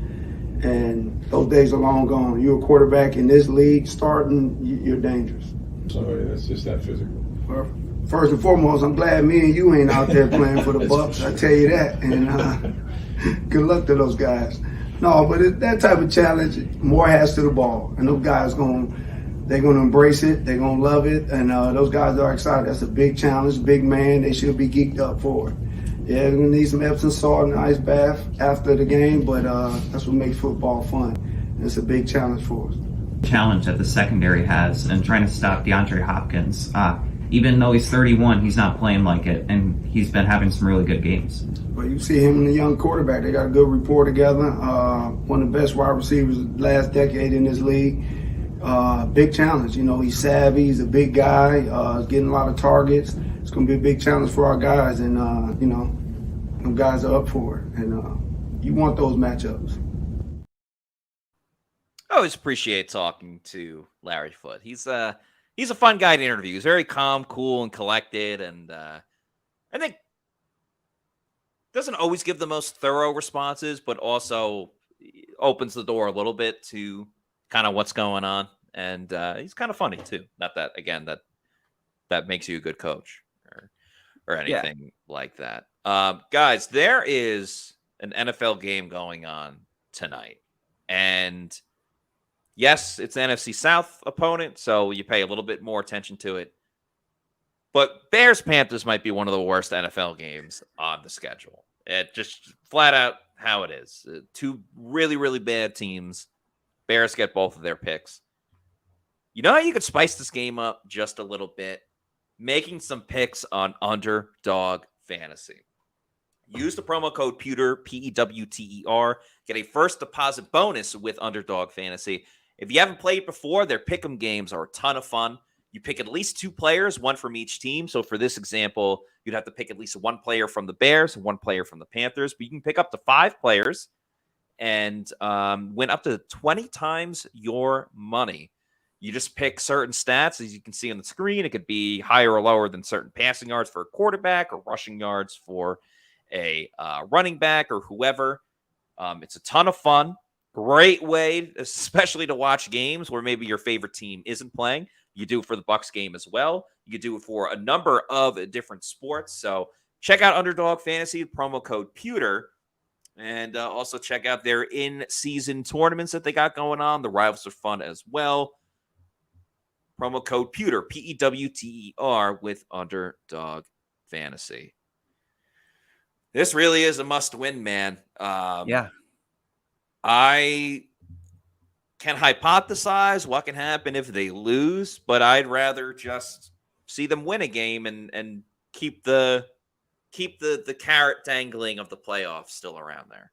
and those days are long gone. You're a quarterback in this league starting, you're dangerous. So that's just that physical. Perfect. first and foremost, I'm glad me and you ain't out there playing for the Bucs. I tell you that. And good luck to those guys. No, but that type of challenge, more has to the ball. And those guys they're going to embrace it. They're going to love it. And those guys are excited. That's a big challenge, big man. They should be geeked up for it. Yeah, we're going to need some Epsom salt and ice bath after the game, but that's what makes football fun. And it's a big challenge for us. Challenge that the secondary has and trying to stop DeAndre Hopkins. Even though he's 31, he's not playing like it, and he's been having some really good games. But you see him and the young quarterback. They got a good rapport together. One of the best wide receivers of the last decade in this league. Big challenge. You know, he's savvy. He's a big guy. He's getting a lot of targets. It's going to be a big challenge for our guys, and, you know, them guys are up for it. And you want those matchups. I always appreciate talking to Larry Foote. He's a fun guy to interview. He's very calm, cool, and collected, and I think doesn't always give the most thorough responses, but also opens the door a little bit to kind of what's going on. And he's kind of funny too. Not that again that makes you a good coach or anything like that. Guys, there is an NFL game going on tonight, and yes, it's an NFC South opponent, so you pay a little bit more attention to it. But Bears-Panthers might be one of the worst NFL games on the schedule. It just flat out how it is. Two really, really bad teams. Bears get both of their picks. You know how you could spice this game up just a little bit? Making some picks on Underdog Fantasy. Use the promo code PEWTER, PEWTER. Get a first deposit bonus with Underdog Fantasy. If you haven't played before, their pick'em games are a ton of fun. You pick at least two players, one from each team. So for this example, you'd have to pick at least one player from the Bears and one player from the Panthers. But you can pick up to 5 players and win up to 20 times your money. You just pick certain stats, as you can see on the screen. It could be higher or lower than certain passing yards for a quarterback or rushing yards for a running back or whoever. It's a ton of fun. Great way, especially to watch games where maybe your favorite team isn't playing. You do it for the Bucs game as well. You do it for a number of different sports. So check out Underdog Fantasy, promo code PEWTER, and also check out their in-season tournaments that they got going on. The rivals are fun as well. Promo code PEWTER, PEWTER, with Underdog Fantasy. This really is a must-win, man. I can hypothesize what can happen if they lose, but I'd rather just see them win a game and keep the carrot dangling of the playoffs still around there.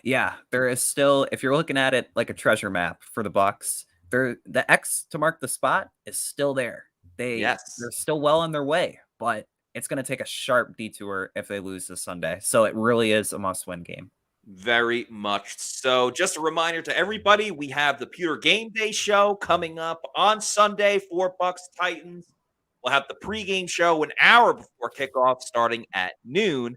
Yeah, there is still, if you're looking at it like a treasure map for the Bucs, the X to mark the spot is still there. They're still well on their way, but it's going to take a sharp detour if they lose this Sunday. So it really is a must-win game. Very much so. Just a reminder to everybody, we have the Pewter Game Day show coming up on Sunday for Bucs Titans. We'll have the pregame show an hour before kickoff starting at noon.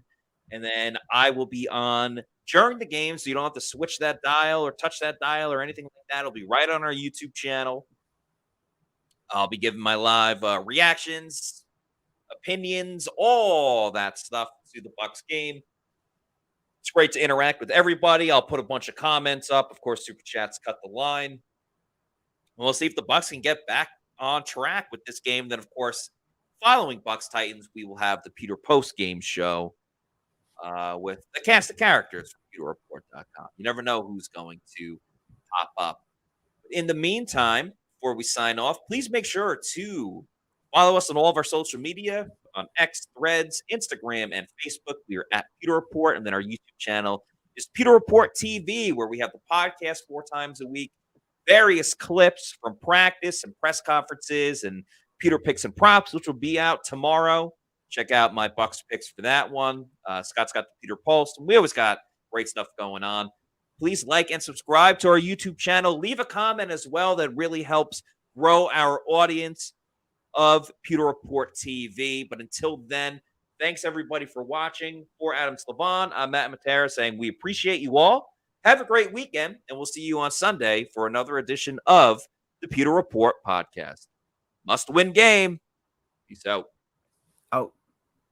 And then I will be on during the game, so you don't have to switch that dial or touch that dial or anything like that. It'll be right on our YouTube channel. I'll be giving my live reactions, opinions, all that stuff to the Bucs game. It's great to interact with everybody. I'll put a bunch of comments up. Of course, Super Chats cut the line. We'll see if the Bucs can get back on track with this game. Then, of course, following Bucs Titans, we will have the Peter Post Game show with the cast of characters from PeterReport.com. You never know who's going to pop up. In the meantime, before we sign off, please make sure to follow us on all of our social media on X, Threads, Instagram, and Facebook. We are at Peter Report, and then our YouTube channel is Peter Report TV, where we have the podcast 4 times a week, various clips from practice and press conferences, and Peter Picks and Props, which will be out tomorrow. Check out my Bucs picks for that one. Scott's got the Peter Pulse, and we always got great stuff going on. Please like and subscribe to our YouTube channel. Leave a comment as well. That really helps grow our audience of Pewter Report TV. But until then, thanks everybody for watching. For Adam Slavon, I'm Matt Matera saying we appreciate you all. Have a great weekend, and we'll see you on Sunday for another edition of the Pewter Report podcast. Must win game. Peace out.